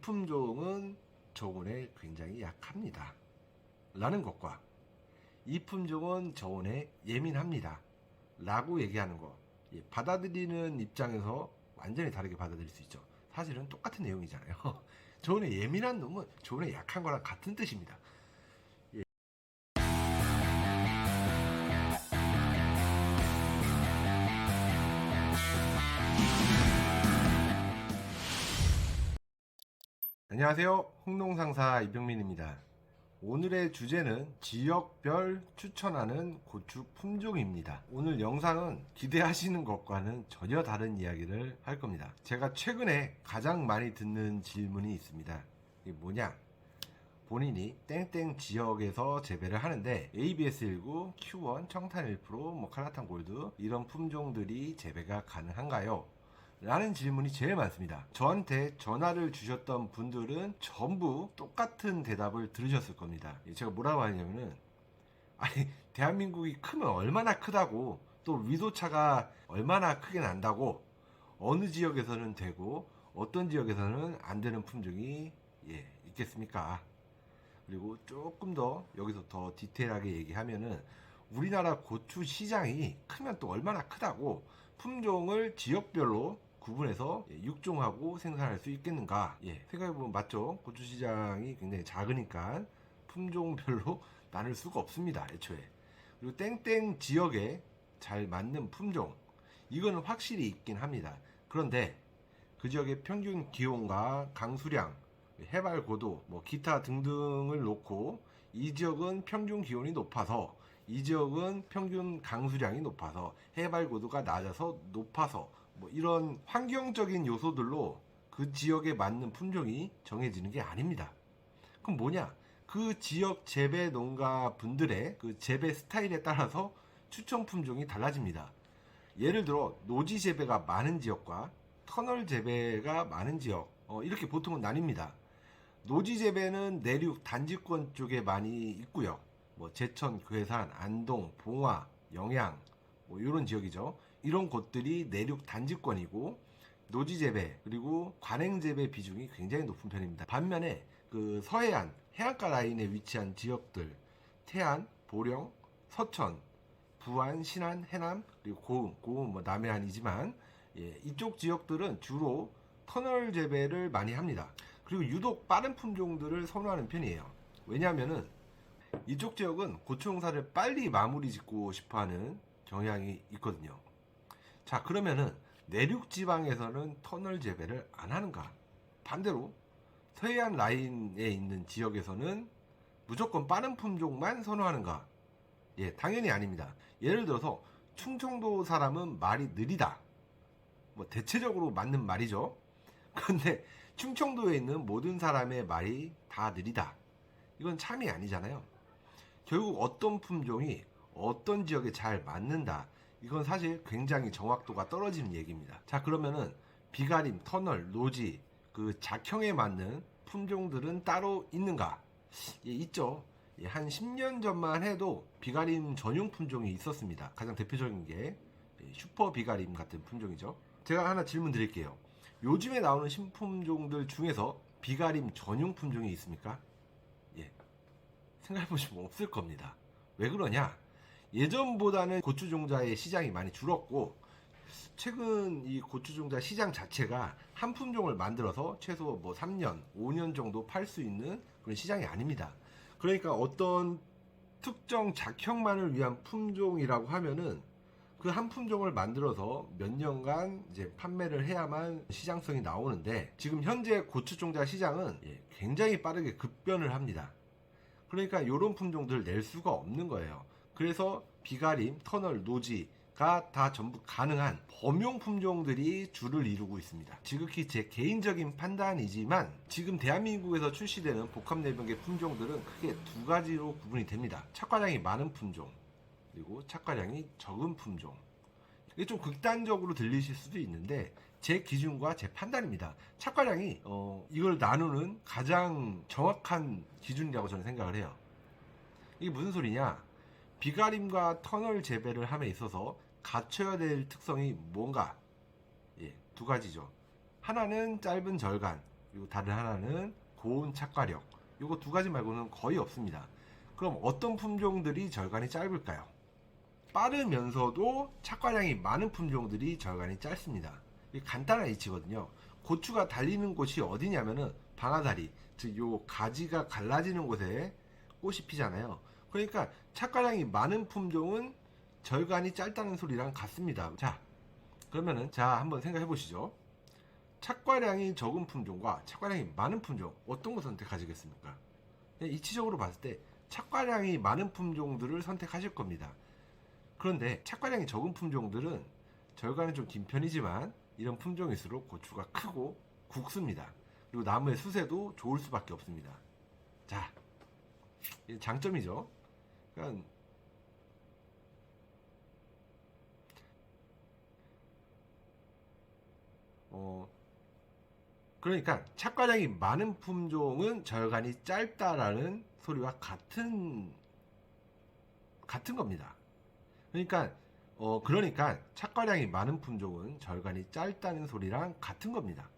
품종은 저온에 굉장히 약합니다 라는 것과 이 품종은 저온에 예민합니다 라고 얘기하는 거, 받아들이는 입장에서 완전히 다르게 받아들일 수 있죠. 사실은 똑같은 내용이잖아요. 저온에 예민한 놈은 저온에 약한 거랑 같은 뜻입니다. 안녕하세요. 홍농상사 이병민입니다. 오늘의 주제는 지역별 추천하는 고추 품종입니다. 오늘 영상은 기대하시는 것과는 전혀 다른 이야기를 할 겁니다. 제가 최근에 가장 많이 듣는 질문이 있습니다. 이게 뭐냐? 본인이 땡땡 지역에서 재배를 하는데 ABS19, Q1, 청탄 1%, 칼라탄 골드 이런 품종들이 재배가 가능한가요? 라는 질문이 제일 많습니다. 저한테 전화를 주셨던 분들은 전부 똑같은 대답을 들으셨을 겁니다. 제가 뭐라고 하냐면은, 아니 대한민국이 크면 얼마나 크다고, 또 위도차가 얼마나 크게 난다고, 어느 지역에서는 되고 어떤 지역에서는 안 되는 품종이 있겠습니까? 그리고 조금 더 여기서 더 디테일하게 얘기하면은, 우리나라 고추 시장이 크면 또 얼마나 크다고 품종을 지역별로 구분해서 육종하고 생산할 수 있겠는가? 생각해보면 맞죠? 고추 시장이 굉장히 작으니까 품종별로 나눌 수가 없습니다, 애초에. 그리고 땡땡 지역에 잘 맞는 품종, 이거는 확실히 있긴 합니다. 그런데 그 지역의 평균 기온과 강수량, 해발 고도, 기타 등등을 놓고, 이 지역은 평균 기온이 높아서, 이 지역은 평균 강수량이 높아서, 해발 고도가 낮아서 높아서, 이런 환경적인 요소들로 그 지역에 맞는 품종이 정해지는 게 아닙니다. 그럼 뭐냐? 그 지역 재배 농가 분들의 그 재배 스타일에 따라서 추천 품종이 달라집니다. 예를 들어 노지 재배가 많은 지역과 터널 재배가 많은 지역, 이렇게 보통은 나뉩니다. 노지 재배는 내륙 단지권 쪽에 많이 있고요. 제천, 괴산, 안동, 봉화, 영양, 이런 지역이죠. 이런 곳들이 내륙 단지권이고, 노지 재배 그리고 관행 재배 비중이 굉장히 높은 편입니다. 반면에 그 서해안 해안가 라인에 위치한 지역들, 태안, 보령, 서천, 부안, 신안, 해남, 그리고 고흥 남해안이지만, 이쪽 지역들은 주로 터널 재배를 많이 합니다. 그리고 유독 빠른 품종들을 선호하는 편이에요. 왜냐하면은 이쪽 지역은 고추 농사를 빨리 마무리 짓고 싶어하는 경향이 있거든요. 자, 그러면은 내륙 지방에서는 터널 재배를 안 하는가? 반대로 서해안 라인에 있는 지역에서는 무조건 빠른 품종만 선호하는가? 당연히 아닙니다. 예를 들어서 충청도 사람은 말이 느리다, 대체적으로 맞는 말이죠. 그런데 충청도에 있는 모든 사람의 말이 다 느리다, 이건 참이 아니잖아요. 결국 어떤 품종이 어떤 지역에 잘 맞는다, 이건 사실 굉장히 정확도가 떨어지는 얘기입니다. 자, 그러면은 비가림, 터널, 노지, 그 작형에 맞는 품종들은 따로 있는가? 있죠. 한 10년 전만 해도 비가림 전용 품종이 있었습니다. 가장 대표적인 게 슈퍼 비가림 같은 품종이죠. 제가 하나 질문 드릴게요. 요즘에 나오는 신품종들 중에서 비가림 전용 품종이 있습니까? 생각해보시면 없을 겁니다. 왜 그러냐? 예전보다는 고추 종자의 시장이 많이 줄었고, 최근 이 고추 종자 시장 자체가 한 품종을 만들어서 최소 3년, 5년 정도 팔 수 있는 그런 시장이 아닙니다. 그러니까 어떤 특정 작형만을 위한 품종이라고 하면은 그 한 품종을 만들어서 몇 년간 이제 판매를 해야만 시장성이 나오는데, 지금 현재 고추 종자 시장은 굉장히 빠르게 급변을 합니다. 그러니까 이런 품종들을 낼 수가 없는 거예요. 그래서 비가림, 터널, 노지가 다 전부 가능한 범용 품종들이 주를 이루고 있습니다. 지극히 제 개인적인 판단이지만, 지금 대한민국에서 출시되는 복합내병계 품종들은 크게 두 가지로 구분이 됩니다. 착과량이 많은 품종, 그리고 착과량이 적은 품종. 이게 좀 극단적으로 들리실 수도 있는데 제 기준과 제 판단입니다. 착과량이 이걸 나누는 가장 정확한 기준이라고 저는 생각을 해요. 이게 무슨 소리냐? 비가림과 터널 재배를 함에 있어서 갖춰야 될 특성이 뭔가? 두 가지죠. 하나는 짧은 절간, 그리고 다른 하나는 고온 착과력. 요거 두 가지 말고는 거의 없습니다. 그럼 어떤 품종들이 절간이 짧을까요? 빠르면서도 착과량이 많은 품종들이 절간이 짧습니다. 이게 간단한 이치거든요. 고추가 달리는 곳이 어디냐면은 방아다리, 즉 요 가지가 갈라지는 곳에 꽃이 피잖아요. 그러니까 착과량이 많은 품종은 절간이 짧다는 소리랑 같습니다. 자, 그러면은 한번 생각해 보시죠. 착과량이 적은 품종과 착과량이 많은 품종, 어떤 거 선택하시겠습니까? 이치적으로 봤을 때 착과량이 많은 품종들을 선택하실 겁니다. 그런데 착과량이 적은 품종들은 절간은 좀 긴 편이지만 이런 품종일수록 고추가 크고 굵습니다. 그리고 나무의 수세도 좋을 수밖에 없습니다. 자, 장점이죠. 그러니까 그러니까 착과량이 많은 품종은 절간이 짧다라는 소리와 같은 겁니다. 그러니까 착과량이 많은 품종은 절간이 짧다는 소리랑 같은 겁니다.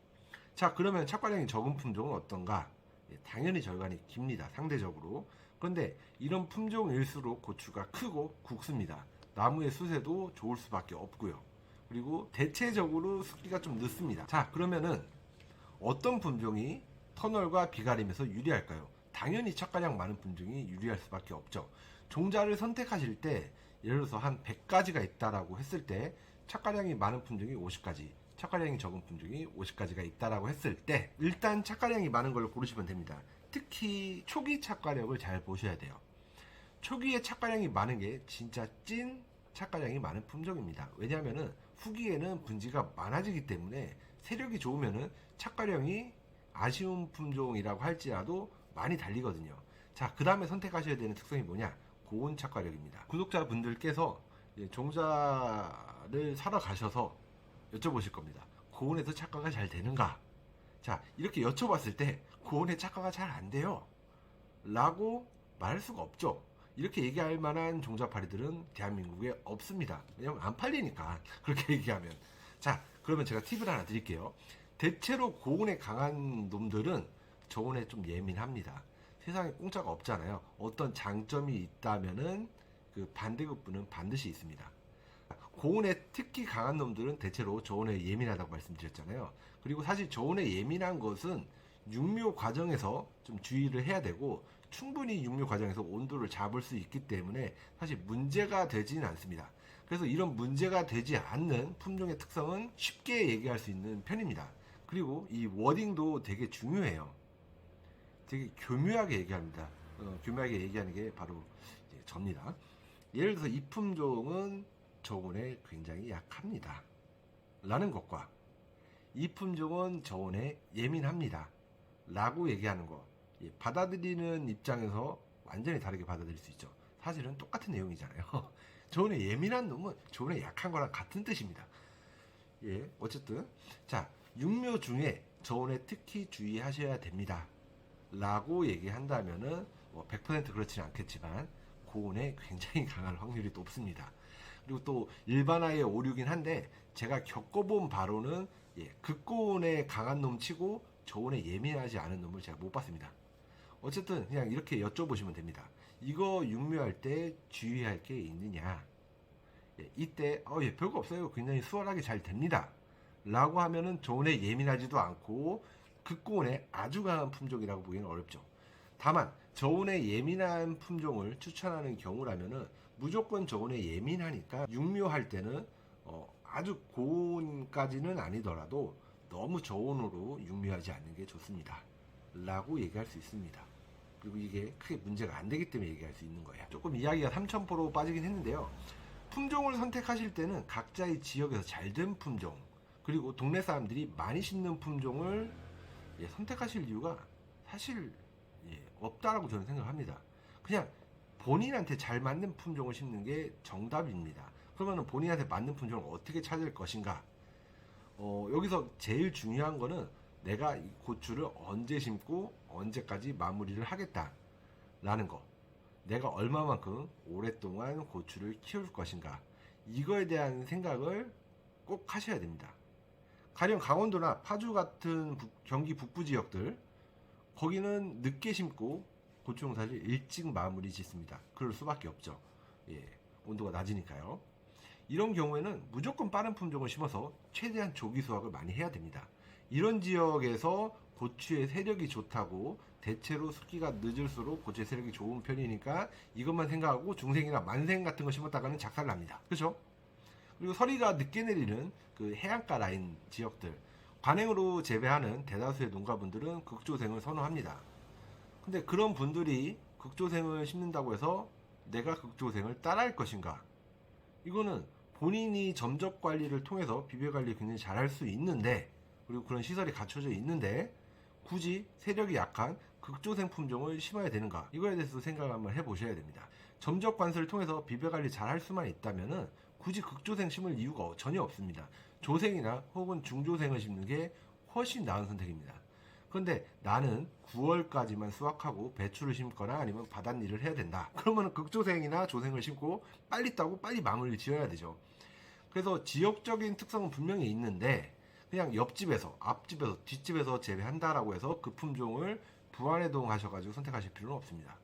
자, 그러면 착과량이 적은 품종은 어떤가? 당연히 절간이 깁니다. 상대적으로. 그런데 이런 품종일수록 고추가 크고 굵습니다. 나무의 수세도 좋을 수밖에 없고요. 그리고 대체적으로 습기가 좀 늦습니다. 자, 그러면은 어떤 품종이 터널과 비가림에서 유리할까요? 당연히 착과량 많은 품종이 유리할 수밖에 없죠. 종자를 선택하실 때 예를 들어서 한 100가지가 있다라고 했을 때 착과량이 많은 품종이 50가지, 착과량이 적은 품종이 50가지가 있다라고 했을 때 일단 착과량이 많은 걸 고르시면 됩니다. 특히 초기 착과력을 잘 보셔야 돼요. 초기에 착과량이 많은 게 진짜 찐 착과량이 많은 품종입니다. 왜냐하면 후기에는 분지가 많아지기 때문에 세력이 좋으면 착과량이 아쉬운 품종이라고 할지라도 많이 달리거든요. 자, 그 다음에 선택하셔야 되는 특성이 뭐냐? 고온 착과력입니다. 구독자분들께서 종자를 사러 가셔서 여쭤보실 겁니다. 고온에서 착과가 잘 되는가? 자, 이렇게 여쭤봤을 때 고온에 착과가 잘 안 돼요 라고 말할 수가 없죠. 이렇게 얘기할 만한 종자파리들은 대한민국에 없습니다. 왜냐면 안 팔리니까 그렇게 얘기하면. 자, 그러면 제가 팁을 하나 드릴게요. 대체로 고온에 강한 놈들은 저온에 좀 예민합니다. 세상에 공짜가 없잖아요. 어떤 장점이 있다면은 그 반대급부는 반드시 있습니다. 고온에 특히 강한 놈들은 대체로 저온에 예민하다고 말씀드렸잖아요. 그리고 사실 저온에 예민한 것은 육묘 과정에서 좀 주의를 해야 되고 충분히 육묘 과정에서 온도를 잡을 수 있기 때문에 사실 문제가 되지는 않습니다. 그래서 이런 문제가 되지 않는 품종의 특성은 쉽게 얘기할 수 있는 편입니다. 그리고 이 워딩도 되게 중요해요. 되게 교묘하게 얘기합니다. 교묘하게 얘기하는 게 바로 이제 접니다. 예를 들어서 이 품종은 저온에 굉장히 약합니다. 라는 것과 이 품종은 저온에 예민합니다. 라고 얘기하는 거. 받아들이는 입장에서 완전히 다르게 받아들일 수 있죠. 사실은 똑같은 내용이잖아요. 저온에 예민한 놈은 저온에 약한 거랑 같은 뜻입니다. 예, 어쨌든 자, 육묘 중에 저온에 특히 주의하셔야 됩니다. 라고 얘기한다면은 100% 그렇지는 않겠지만 고온에 굉장히 강할 확률이 높습니다. 그리고 또 일반화의 오류긴 한데 제가 겪어본 바로는 극고온에 강한 놈 치고 저온에 예민하지 않은 놈을 제가 못 봤습니다. 어쨌든 그냥 이렇게 여쭤보시면 됩니다. 이거 육묘할 때 주의할 게 있느냐? 이때 별거 없어요. 굉장히 수월하게 잘 됩니다. 라고 하면은 저온에 예민하지도 않고 극고온에 아주 강한 품종이라고 보기는 어렵죠. 다만 저온에 예민한 품종을 추천하는 경우라면은 무조건 저온에 예민하니까 육묘할 때는 아주 고온까지는 아니더라도 너무 저온으로 육묘하지 않는 게 좋습니다. 라고 얘기할 수 있습니다. 그리고 이게 크게 문제가 안 되기 때문에 얘기할 수 있는 거예요. 조금 이야기가 3000% 빠지긴 했는데요. 품종을 선택하실 때는 각자의 지역에서 잘된 품종, 그리고 동네 사람들이 많이 심는 품종을 선택하실 이유가 사실 없다라고 저는 생각합니다. 그냥 본인한테 잘 맞는 품종을 심는 게 정답입니다. 그러면 본인한테 맞는 품종을 어떻게 찾을 것인가? 여기서 제일 중요한 거는 내가 이 고추를 언제 심고 언제까지 마무리를 하겠다라는 거. 내가 얼마만큼 오랫동안 고추를 키울 것인가. 이거에 대한 생각을 꼭 하셔야 됩니다. 가령 강원도나 파주 같은 경기 북부 지역들, 거기는 늦게 심고 고추 농사를 일찍 마무리 짓습니다. 그럴 수밖에 없죠. 예, 온도가 낮으니까요. 이런 경우에는 무조건 빠른 품종을 심어서 최대한 조기 수확을 많이 해야 됩니다. 이런 지역에서 고추의 세력이 좋다고, 대체로 숫기가 늦을수록 고추의 세력이 좋은 편이니까 이것만 생각하고 중생이나 만생 같은 거 심었다가는 작살 납니다. 그렇죠? 그리고 서리가 늦게 내리는 그 해안가 라인 지역들, 관행으로 재배하는 대다수의 농가분들은 극조생을 선호합니다. 근데 그런 분들이 극조생을 심는다고 해서 내가 극조생을 따라할 것인가? 이거는 본인이 점적 관리를 통해서 비배 관리 굉장히 잘할 수 있는데, 그리고 그런 시설이 갖춰져 있는데 굳이 세력이 약한 극조생 품종을 심어야 되는가? 이거에 대해서 생각을 한번 해보셔야 됩니다. 점적 관수를 통해서 비배 관리 잘할 수만 있다면은 굳이 극조생 심을 이유가 전혀 없습니다. 조생이나 혹은 중조생을 심는 게 훨씬 나은 선택입니다. 그런데 나는 9월까지만 수확하고 배추를 심거나 아니면 바닷일을 해야 된다. 그러면 극조생이나 조생을 심고 빨리 따고 빨리 마무리를 지어야 되죠. 그래서 지역적인 특성은 분명히 있는데 그냥 옆집에서, 앞집에서, 뒷집에서 재배한다라고 해서 그 품종을 부안해동하셔가지고 선택하실 필요는 없습니다.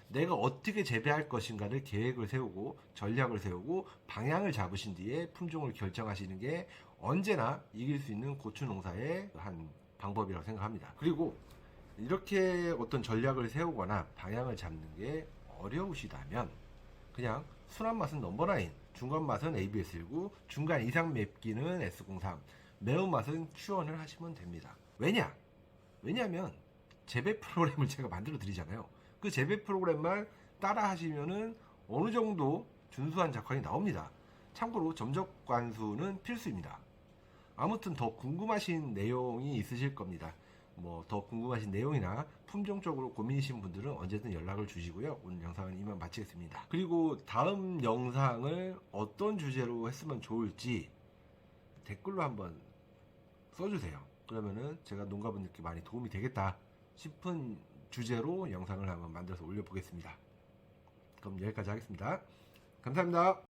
내가 어떻게 재배할 것인가를 계획을 세우고 전략을 세우고 방향을 잡으신 뒤에 품종을 결정하시는 게 언제나 이길 수 있는 고추 농사의 한 방법이라고 생각합니다. 그리고 이렇게 어떤 전략을 세우거나 방향을 잡는 게 어려우시다면 그냥 순한 맛은 넘버9, 중간 맛은 ABS19, 중간 이상 맵기는 S03, 매운맛은 Q1을 하시면 됩니다. 왜냐하면 재배 프로그램을 제가 만들어 드리잖아요. 그 재배 프로그램만 따라 하시면은 어느 정도 준수한 작황이 나옵니다. 참고로 점적 관수는 필수입니다. 아무튼 더 궁금하신 내용이 있으실 겁니다. 뭐 더 궁금하신 내용이나 품종 쪽으로 고민이신 분들은 언제든 연락을 주시고요. 오늘 영상은 이만 마치겠습니다. 그리고 다음 영상을 어떤 주제로 했으면 좋을지 댓글로 한번 써주세요. 그러면은 제가 농가분들께 많이 도움이 되겠다 싶은 주제로 영상을 한번 만들어서 올려보겠습니다. 그럼 여기까지 하겠습니다. 감사합니다.